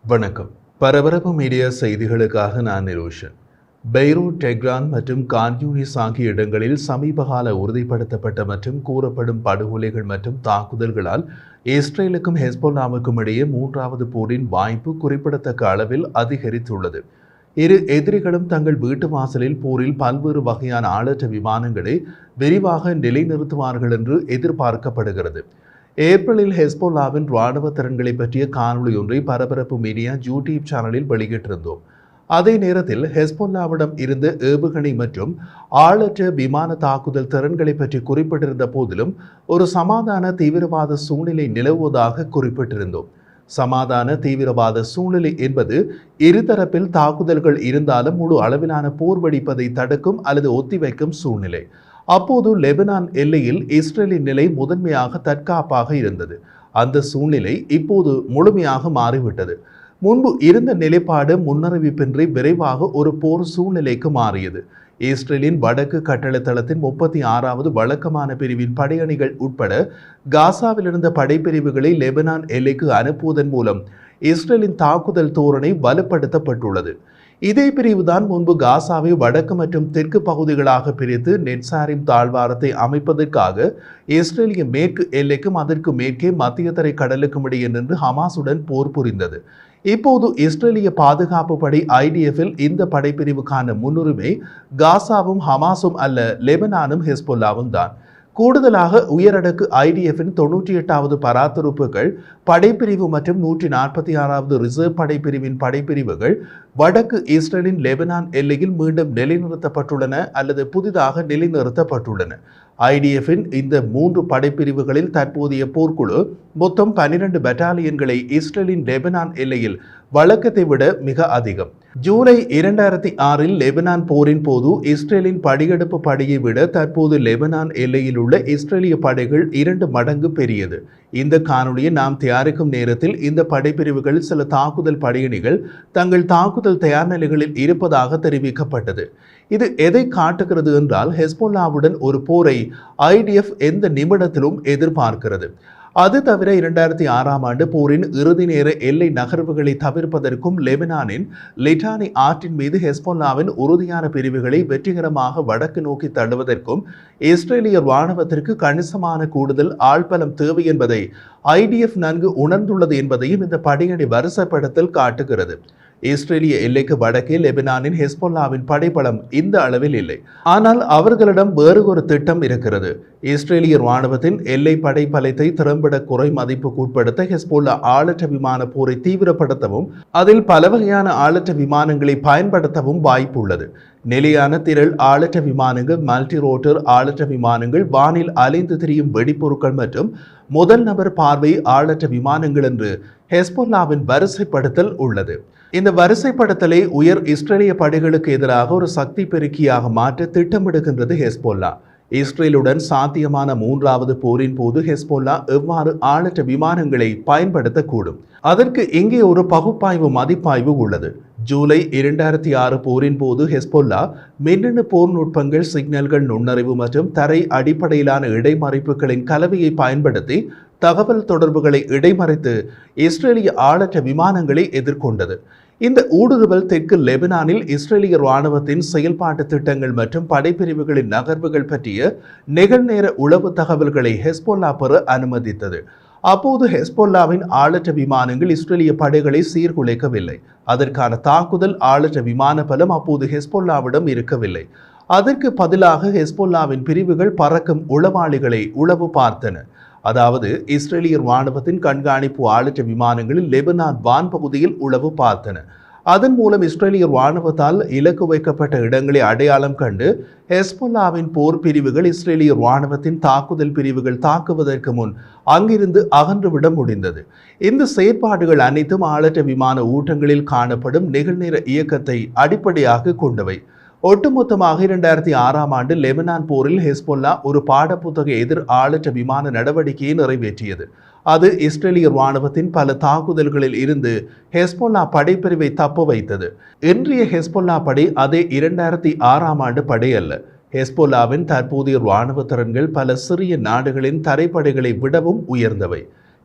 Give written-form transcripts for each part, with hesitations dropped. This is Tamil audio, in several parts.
வணக்கம். பரபரப்பு மீடியா செய்திகளுக்காக நான் நிரோஷன். பெய்ரூட், டெஹ்ரான் மற்றும் கான் யூனிஸ் ஆகிய இடங்களில் சமீபகால உறுதிப்படுத்தப்பட்ட மற்றும் கூறப்படும் படுகொலைகள் மற்றும் தாக்குதல்களால் இஸ்ரேலுக்கும் ஹெஸ்போல்லாவுக்கும் இடையே மூன்றாவது போரின் வாய்ப்பு குறிப்பிடத்தக்க அளவில் அதிகரித்துள்ளது. இரு எதிரிகளும் தங்கள் வீட்டு வாசலில் போரில் பல்வேறு வகையான ஆளற்ற விமானங்களை விரிவாக நிலைநிறுத்துவார்கள் என்று எதிர்பார்க்கப்படுகிறது. ஏப்ரலில் ஹெஸ்போல்லாவின் ராணுவ திறன்களை பற்றிய காணொலி ஒன்றை பரபரப்பு மீடியா யூடியூப் சேனலில் வெளியிட்டிருந்தோம். அதே நேரத்தில் ஹெஸ்போல்லாவிடம் இருந்த ஏவுகணை மற்றும் ஆளற்ற விமான தாக்குதல் திறன்களை பற்றி குறிப்பிட்டிருந்த போதிலும் ஒரு சமாதான தீவிரவாத சூழ்நிலை நிலவுவதாக குறிப்பிட்டிருந்தோம். சமாதான தீவிரவாத சூழ்நிலை என்பது இருதரப்பில் தாக்குதல்கள் இருந்தாலும் முழு அளவிலான போர் வெடிப்பதை தடுக்கும் அல்லது ஒத்திவைக்கும் சூழ்நிலை. அப்போது லெபனான் எல்லையில் இஸ்ரேலின் நிலை முதன்மையாக தற்காப்பாக இருந்தது. அந்த சூழ்நிலை இப்போது முழுமையாக மாறிவிட்டது. முன்பு இருந்த நிலைப்பாடு முன்னறிவிப்பின்றி விரைவாக ஒரு போர் சூழ்நிலைக்கு மாறியது. இஸ்ரேலின் வடக்கு கட்டளத்தளத்தின் 36வது வழக்கமான பிரிவின் படையணிகள் உட்பட காசாவில் இருந்த படைப்பிரிவுகளை லெபனான் எல்லைக்கு அனுப்புவதன் மூலம் இஸ்ரேலின் தாக்குதல் தோரணை வலுப்படுத்தப்பட்டுள்ளது. இதே பிரிவுதான் முன்பு காசாவை வடக்கு மற்றும் தெற்கு பகுதிகளாக பிரித்து நெட்சாரிம் தாழ்வாரத்தை அமைப்பதற்காக இஸ்ரேலிய மேற்கு எல்லைக்கும் அதற்கு மேற்கே மத்திய தரை கடலுக்கும் இடையே நின்று ஹமாஸுடன் போர் புரிந்தது. இப்போது இஸ்ரேலிய பாதுகாப்பு படை IDFல் இந்த படைப்பிரிவுக்கான முன்னுரிமை காசாவும் ஹமாஸும் அல்ல, லெபனானும் ஹெஸ்போல்லாவும் தான். கூடுதலாக உயரடுக்கு IDFின் 98வது பராத்துறுப்புகள் படைப்பிரிவு மற்றும் 146வது ரிசர்வ் படைப்பிரிவின் படைப்பிரிவுகள் வடக்கு இஸ்ரேலின் லெபனான் எல்லையில் மீண்டும் நிலைநிறுத்தப்பட்டுள்ளன அல்லது புதிதாக நிலைநிறுத்தப்பட்டுள்ளன. IDFின் இந்த 3 படைப்பிரிவுகளில் தற்போதைய போர்க்குழு மொத்தம் 12 பட்டாலியன்களை இஸ்ரேலின் லெபனான் எல்லையில் வழக்கத்தை விட மிக அதிகம். ஜூலை 2006இல் லெபனான் போரின் போது இஸ்ரேலின் படியெடுப்பு படையை விட தற்போது லெபனான் எல்லையில் உள்ள இஸ்ரேலிய படைகள் 2 மடங்கு பெரியது. இந்த காணொலியை நாம் தயாரிக்கும் நேரத்தில் இந்த படைப்பிரிவுகள் சில தாக்குதல் படையணிகள் தங்கள் தாக்குதல் தயார் நிலைகளில் இருப்பதாக தெரிவிக்கப்பட்டது. இது எதை காட்டுகிறது என்றால், ஹெஸ்போல்லாவுடன் ஒரு போரை IDF எந்த நிமிடத்திலும் எதிர்பார்க்கிறது. அது தவிர 2006ஆம் ஆண்டு போரின் இறுதி நேர எல்லை நகர்வுகளை தவிர்ப்பதற்கும் லெபனானின் லிட்டானி ஆற்றின் மீது ஹெஸ்போல்லாவின் உறுதியான பிரிவுகளை வெற்றிகரமாக வடக்கு நோக்கி தள்ளுவதற்கும் இஸ்ரேலிய இராணுவத்திற்கு கணிசமான கூடுதல் ஆள்பலம் தேவை என்பதை IDF நன்கு உணர்ந்துள்ளது என்பதையும் இந்த படையணி வரிசைப்படுத்தல் காட்டுகிறது. இஸ்ரேலிய எல்லைக்கு வடக்கே லெபனானின் ஹெஸ்போல்லாவின் படைபலம் இந்த அளவில் இல்லை. ஆனால் அவர்களிடம் வேறு ஒரு திட்டம் இருக்கிறது. இஸ்ரேலிய இராணுவத்தின் எல்லை படை பலத்தை திறம்பட குறை மதிப்புக்கு உட்படுத்த ஹெஸ்போல்லா ஆளற்ற விமான போரை தீவிரப்படுத்தவும் அதில் பல வகையான ஆளற்ற விமானங்களை பயன்படுத்தவும் வாய்ப்பு உள்ளது. நிலையான திரள் ஆளற்ற விமானங்கள், மல்டி ரோட்டர் ஆளற்ற விமானங்கள், வானில் அலைந்து திரியும் வெடிப்பொருட்கள் மற்றும் முதல் நபர் பார்வை ஆளற்ற விமானங்கள் என்று ஹெஸ்போல்லாவின் வரிசைப்படுத்தல் உள்ளது. இந்த வரிசைப்படுத்தலை உயர் இஸ்ரேலிய படைகளுக்கு எதிராக ஒரு சக்தி பெருக்கியாக மாற்ற திட்டமிடுகின்றது ஹெஸ்போல்லா. இஸ்ரேலுடன் சாத்தியமான 3வது போரின் போது ஹெஸ்போல்லா எவ்வாறு ஆளற்ற விமானங்களை பயன்படுத்தக்கூடும், அதற்கு இங்கே ஒரு பகுப்பாய்வு மதிப்பாய்வு உள்ளது. ஜூலை 2006 போரின் போது ஹெஸ்போல்லா மின்னணு போர் நுட்பங்கள், சிக்னல்கள், நுண்ணறிவு மற்றும் தரை அடிப்படையிலான இடைமறைப்புகளின் கலவையை பயன்படுத்தி தகவல் தொடர்புகளை இடைமறைத்து இஸ்ரேலிய ஆளற்ற விமானங்களை எதிர்கொண்டது. இந்த ஊடுருவல் தெற்கு லெபனானில் இஸ்ரேலிய இராணுவத்தின் செயல்பாட்டு திட்டங்கள் மற்றும் படைப்பிரிவுகளின் நகர்வுகள் பற்றிய நிகழ்நேர உளவு தகவல்களை ஹெஸ்போல்லா பெற அனுமதித்தது. அப்போது ஹெஸ்போல்லாவின் ஆளற்ற விமானங்கள் இஸ்ரேலிய படைகளை சீர்குலைக்கவில்லை. அதற்கான தாக்குதல் ஆளற்ற விமான பலம் அப்போது ஹெஸ்போல்லாவிடம் இருக்கவில்லை. அதற்கு பதிலாக ஹெஸ்போல்லாவின் பிரிவுகள் பறக்கும் உளவாளிகளை உளவு பார்த்தன. அதாவது இஸ்ரேலிய இராணுவத்தின் கண்காணிப்பு ஆளற்ற விமானங்களில் லெபனான் வான் பகுதியில் உளவு பார்த்தன. அதன் மூலம் இஸ்ரேலிய இராணுவத்தால் இலக்கு வைக்கப்பட்ட இடங்களை அடையாளம் கண்டு ஹெஸ்போல்லாவின் போர் பிரிவுகள் இஸ்ரேலிய இராணுவத்தின் தாக்குதல் பிரிவுகள் தாக்குவதற்கு முன் அங்கிருந்து அகன்றுவிட முடிந்தது. இந்த செயற்பாடுகள் அனைத்தும் ஆளற்ற விமான ஊட்டங்களில் காணப்படும் நிகழ்நேர இயக்கத்தை அடிப்படையாக கொண்டவை. ஒட்டுமொத்தமாக 2006ஆம் ஆண்டு லெபனான் போரில் ஹெஸ்போல்லா ஒரு பாடப்புத்தக எதிர் ஆளற்ற விமான நடவடிக்கையை நிறைவேற்றியது. அது இஸ்ரேலிய இராணுவத்தின் பல தாக்குதல்களில் இருந்து ஹெஸ்போல்லா படைப்பிரிவை தப்ப வைத்தது. இன்றைய ஹெஸ்போல்லா படை அதே 2006ஆம் ஆண்டு படை அல்ல. ஹெஸ்போல்லாவின் தற்போதைய இராணுவ திறன்கள் பல சிறிய நாடுகளின் தரைப்படைகளை விடவும் உயர்ந்தவை.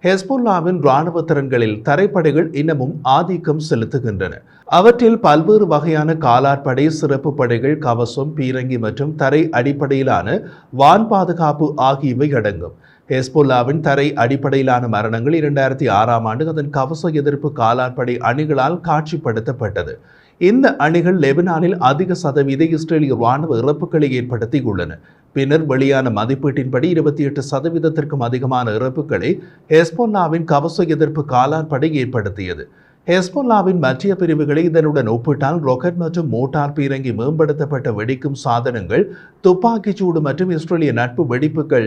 ஹெஸ்போல்லாவின் இராணுவ திறன்களில் தரைப்படைகள் இன்னமும் ஆதிக்கம் செலுத்துகின்றன. அவற்றில் பல்வேறு வகையான காலாட்படை, சிறப்பு படைகள், கவசம், பீரங்கி மற்றும் தரை அடிப்படையிலான வான் பாதுகாப்பு ஆகியவை அடங்கும். ஹெஸ்போல்லாவின் தரை அடிப்படையிலான மரணங்கள் 2006ஆம் ஆண்டு அதன் கவச எதிர்ப்பு காலாட்படை அணிகளால் காட்சிப்படுத்தப்பட்டது. இந்த அணிகள் லெபனானில் அதிக சதவீத இஸ்ரேலிய இராணுவ இறப்புகளை ஏற்படுத்தியுள்ளன. பின்னர் வெளியான மதிப்பீட்டின்படி 28%க்கும் அதிகமான இறப்புகளை ஹெஸ்போல்லாவின் கவச எதிர்ப்பு காலாட்படை ஏற்படுத்தியது. ஹெஸ்போல்லாவின் மற்ற பிரிவுகளை இதனுடன் ஒப்பிட்டால் ராக்கெட் மற்றும் மோட்டார் பீரங்கி, மேம்படுத்தப்பட்ட வெடிக்கும் சாதனங்கள், துப்பாக்கிச்சூடு மற்றும் இஸ்ரேலிய நட்பு வெடிப்புகள்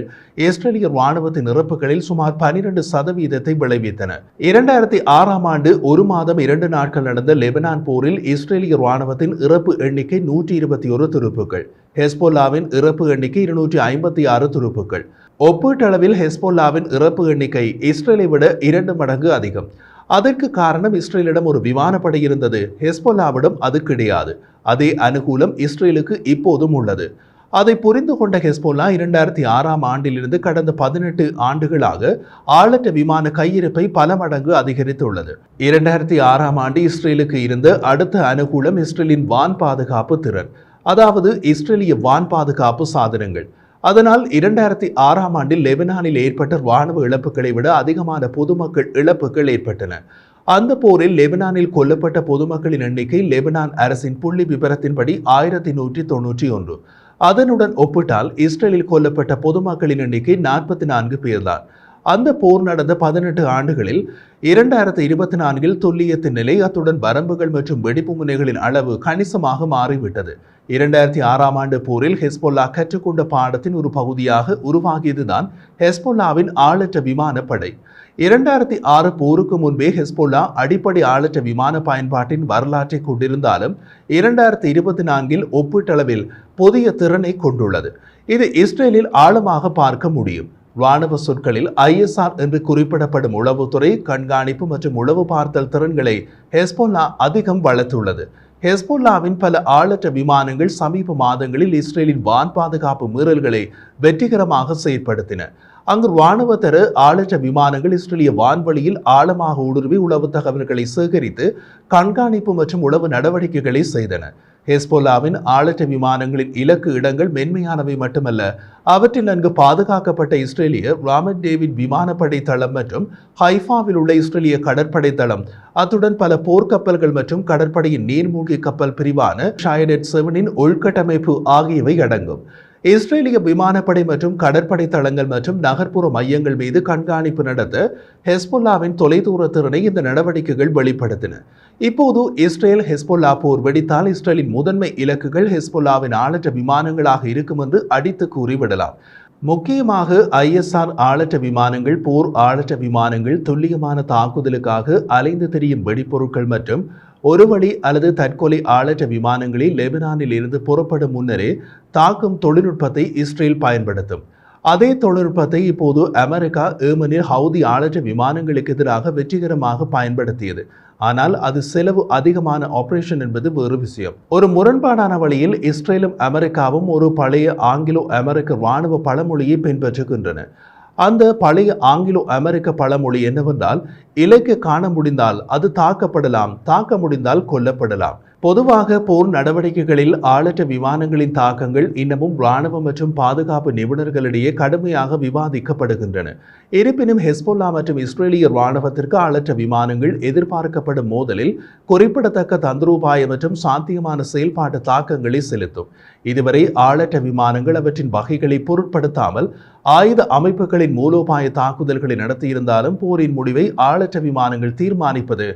இஸ்ரேலிய இராணுவத்தின் இறப்புகளில் சுமார் 12% விளைவித்தன. 2006ஆம் ஆண்டு 1 மாதம் 2 நாட்கள் நடந்த லெபனான் போரில் இஸ்ரேலிய இராணுவத்தின் இறப்பு எண்ணிக்கை 121 துருப்புக்கள். ஹெஸ்போல்லாவின் இறப்பு எண்ணிக்கை 256 துருப்புக்கள். ஒப்பீட்டளவில் ஹெஸ்போல்லாவின் இறப்பு எண்ணிக்கை இஸ்ரேலை விட 2 மடங்கு அதிகம். அதற்கு காரணம் இஸ்ரேலிடம் ஒரு விமானப்படை இருந்தது, ஹெஸ்போல்லாவிடம் அது கிடையாது. அதே அனுகூலம் இஸ்ரேலுக்கு இப்போதும் உள்ளது. அதை புரிந்து கொண்ட ஹெஸ்போல்லா 2006ஆம் ஆண்டிலிருந்து கடந்த 18 ஆண்டுகளாக ஆளற்ற விமான கையிருப்பை பல மடங்கு அதிகரித்துள்ளது. 2006ஆம் ஆண்டு இஸ்ரேலுக்கு இருந்த அடுத்த அனுகூலம் இஸ்ரேலின் வான் பாதுகாப்பு திறன், அதாவது இஸ்ரேலிய வான் பாதுகாப்பு சாதனங்கள். அதனால் 2006ஆம் ஆண்டில் லெபனானில் ஏற்பட்ட இராணுவ இழப்புகளை விட அதிகமான பொதுமக்கள் இழப்புகள் ஏற்பட்டன. அந்த போரில் லெபனானில் கொல்லப்பட்ட பொதுமக்களின் எண்ணிக்கை லெபனான் அரசின் புள்ளி விபரத்தின்படி 1191. அதனுடன் ஒப்பிட்டால் இஸ்ரேலில் கொல்லப்பட்ட பொதுமக்களின் எண்ணிக்கை 44 பேர்தான். அந்த போர் நடந்த 18 ஆண்டுகளில் 2024 துல்லியத்தின் நிலை, அத்துடன் வரம்புகள் மற்றும் வெடிப்பு முனைகளின் அளவு கணிசமாக மாறிவிட்டது. 2006ஆம் ஆண்டு போரில் ஹெஸ்போல்லா கற்றுக்கொண்ட பாடத்தின் ஒரு பகுதியாக உருவாகியதுதான் ஹெஸ்போல்லாவின் ஆளற்ற விமானப்படை. 2006 போருக்கு முன்பே ஹெஸ்போல்லா அடிப்படை ஆளற்ற விமான பயன்பாட்டின் வரலாற்றை கொண்டிருந்தாலும் 2024 ஒப்பீட்டளவில் புதிய திறனை கொண்டுள்ளது. இது இஸ்ரேலில் ஆழமாக பார்க்க முடியும். இராணுவ சொற்களில் ISR என்று குறிப்பிடப்படும் உளவுத்துறை, கண்காணிப்பு மற்றும் உளவு பார்த்தல் திறன்களை ஹெஸ்போல்லா அதிகம் வளர்த்துள்ளது. ஹெஸ்போல்லாவின் பல ஆளற்ற விமானங்கள் சமீப மாதங்களில் இஸ்ரேலின் வான் பாதுகாப்பு மீறல்களை வெற்றிகரமாக செயற்படுத்தின. அங்கு இராணுவத்தர ஆளற்ற விமானங்கள் இஸ்ரேலிய வான்வெளியில் ஆழமாக ஊடுருவி உளவு தகவல்களை சேகரித்து கண்காணிப்பு மற்றும் உளவு நடவடிக்கைகளை செய்தன. ஹெஸ்போல்லாவின் ஆளற்ற விமானங்களின் இலக்கு இடங்கள் மென்மையானவை மட்டுமல்ல, அவற்றில் நன்கு பாதுகாக்கப்பட்ட இஸ்ரேலிய ராமட் டேவிட் விமானப்படை தளம் மற்றும் ஹைஃபாவில் உள்ள இஸ்ரேலிய கடற்படை தளம், அத்துடன் பல போர்க்கப்பல்கள் மற்றும் கடற்படையின் நீர்மூழ்கி கப்பல் பிரிவான ஷாயடெட் 7 உள்கட்டமைப்பு ஆகியவை அடங்கும். இஸ்ரேலிய விமானப்படை மற்றும் கடற்படை தளங்கள் மற்றும் நகர்ப்புற மையங்கள் மீது கண்காணிப்பு நடத்த ஹெஸ்போல்லாவின் தொலைதூர திறனை இந்த நடவடிக்கைகள் வெளிப்படுத்தின. இப்போது இஸ்ரேல் ஹெஸ்போல்லா போர் வெடித்தால் இஸ்ரேலின் முதன்மை இலக்குகள் ஹெஸ்போல்லாவின் ஆளற்ற விமானங்களாக இருக்கும் என்று அடித்து கூறிவிடலாம். முக்கியமாக ISR ஆளற்ற விமானங்கள், போர் ஆளற்ற விமானங்கள், துல்லியமான தாக்குதலுக்காக அலைந்து திரியும் வெடிப்பொருட்கள் மற்றும் ஒரு வழி அல்லது தற்கொலை ஆளற்ற விமானங்களில் லெபனானில் இருந்து புறப்படும் முன்னரே தாக்கும் தொழில்நுட்பத்தை இஸ்ரேல் பயன்படுத்தும். அதே தொழில்நுட்பத்தை இப்போது அமெரிக்கா ஏமனில் ஹவுதி ஆளற்ற விமானங்களுக்கு எதிராக வெற்றிகரமாக பயன்படுத்தியது. ஆனால் அது செலவு அதிகமான ஆபரேஷன் என்பது வேறு விஷயம். ஒரு முரண்பாடான வழியில் இஸ்ரேலும் அமெரிக்காவும் ஒரு பழைய ஆங்கிலோ அமெரிக்க இராணுவ பழமொழியை பின்பற்றுகின்றன. அந்த பழைய ஆங்கிலோ அமெரிக்க பழமொழி என்னவென்றால், இலக்கை காண முடிந்தால் அது தாக்கப்படலாம், தாக்க முடிந்தால் கொல்லப்படலாம். பொதுவாக போர் நடவடிக்கைகளில் ஆளற்ற விமானங்களின் தாக்கங்கள் இன்னமும் இராணுவ மற்றும் பாதுகாப்பு நிபுணர்களிடையே கடுமையாக விவாதிக்கப்படுகின்றன. இருப்பினும் ஹெஸ்போல்லா மற்றும் இஸ்ரேலிய இராணுவத்திற்கு ஆளற்ற விமானங்கள் எதிர்பார்க்கப்படும் மோதலில் குறிப்பிடத்தக்க தந்திரோபாய மற்றும் சாத்தியமான செயல்பாட்டு தாக்கங்களை செலுத்தும். இதுவரை ஆளற்ற விமானங்கள் அவற்றின் வகைகளை பொருட்படுத்தாமல் ஆயுத அமைப்புகளின் மூலோபாய தாக்குதல்களை நடத்தியிருந்தாலும் போரின் முடிவை ஆளற்ற விமானங்கள் தீர்மானிப்பது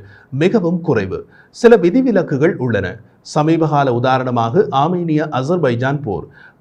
மிகவும் குறைவு. சில விதிவிலக்குகள் உள்ளன. சமீபகால உதாரணமாக ஆர்மேனியா அசர்பைஜான்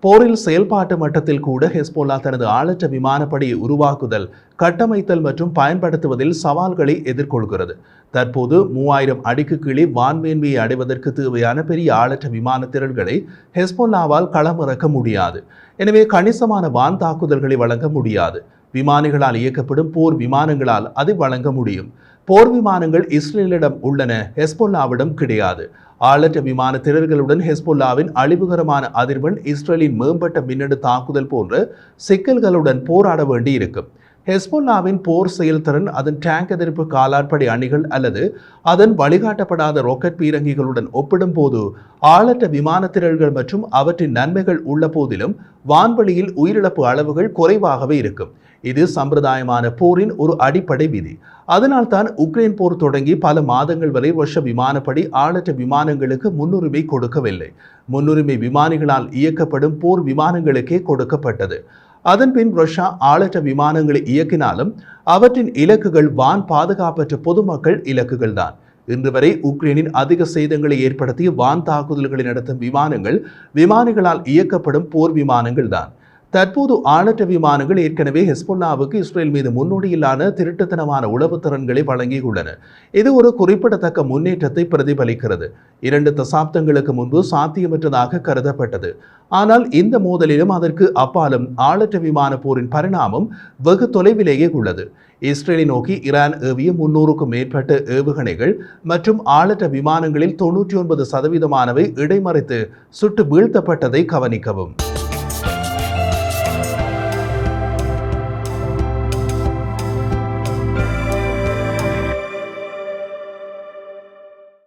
போரில் செயல்பாட்டு மட்டத்தில் கூட ஹெஸ்போல்லா தனது ஆளற்ற விமானப்படையை உருவாக்குதல், கட்டமைத்தல் மற்றும் பயன்படுத்துவதில் சவால்களை எதிர்கொள்கிறது. தற்போது 3000 அடிக்கு கீழே வான்மேன்மையை அடைவதற்கு தேவையான பெரிய ஆளற்ற விமான திறன்களை ஹெஸ்போல்லாவால் களமிறக்க முடியாது. எனவே கணிசமான வான் தாக்குதல்களை வழங்க முடியாது. விமானிகளால் இயக்கப்படும் போர் விமானங்களால் அதை வழங்க முடியும். போர் விமானங்கள் இஸ்ரேலிடம் உள்ளன, ஹெஸ்போல்லாவிடம் கிடையாது. ஆளற்ற விமான திறன்களுடன் ஹெஸ்போல்லாவின் அழிவுகரமான அதிர்வெண், இஸ்ரேலின் மேம்பட்ட மின்னணு தாக்குதல் போன்ற சிக்கல்களுடன் போராட வேண்டி இருக்கும். ஹெஸ்பொல்லாவின் போர் செயல்திறன் அதன் டேங்க் எதிர்ப்பு காலாட்படை அணிகள் அல்லது அதன் வழிகாட்டப்படாத ராக்கெட் பீரங்கிகளுடன் ஒப்பிடும்போது ஆளற்ற விமான திரள்கள் மற்றும் அவற்றின் நன்மைகள் உள்ள போதிலும் வான்வெளியில் உயிரிழப்பு அளவுகள் குறைவாகவே இருக்கும். இது சம்பிரதாயமான போரின் ஒரு அடிப்படை விதி. அதனால்தான் உக்ரைன் போர் தொடங்கி பல மாதங்கள் வரை ரஷ்ய விமானப்படை ஆளற்ற விமானங்களுக்கு முன்னுரிமை கொடுக்கவில்லை. முன்னுரிமை விமானிகளால் இயக்கப்படும் போர் விமானங்களுக்கே கொடுக்கப்பட்டது. அதன்பின் ரஷ்யா ஆளற்ற விமானங்களை இயக்கினாலும் அவற்றின் இலக்குகள் வான் பாதுகாப்பற்ற பொதுமக்கள் இலக்குகள் தான். இன்று வரை உக்ரைனின் அதிக சேதங்களை ஏற்படுத்திய வான் தாக்குதல்களை நடத்தும் விமானங்கள் விமானிகளால் இயக்கப்படும் போர் விமானங்கள் தான். தற்போது ஆளற்ற விமானங்கள் ஏற்கனவே ஹெஸ்பொல்லாவுக்கு இஸ்ரேல் மீது முன்னோடியிலான திருட்டுத்தனமான உளவு திறன்களை வழங்கியுள்ளன. இது ஒரு குறிப்பிடத்தக்க முன்னேற்றத்தை பிரதிபலிக்கிறது. 2 தசாப்தங்களுக்கு முன்பு சாத்தியமற்றதாக கருதப்பட்டது. ஆனால் இந்த மோதலிலும் அதற்கு அப்பாலும் ஆளற்ற விமான போரின் பரிணாமம் வெகு தொலைவிலேயே உள்ளது. இஸ்ரேலை நோக்கி ஈரான் ஏவிய 300க்கும் மேற்பட்ட ஏவுகணைகள் மற்றும் ஆளற்ற விமானங்களில் 99% இடைமறித்து சுட்டு வீழ்த்தப்பட்டதை கவனிக்கவும்.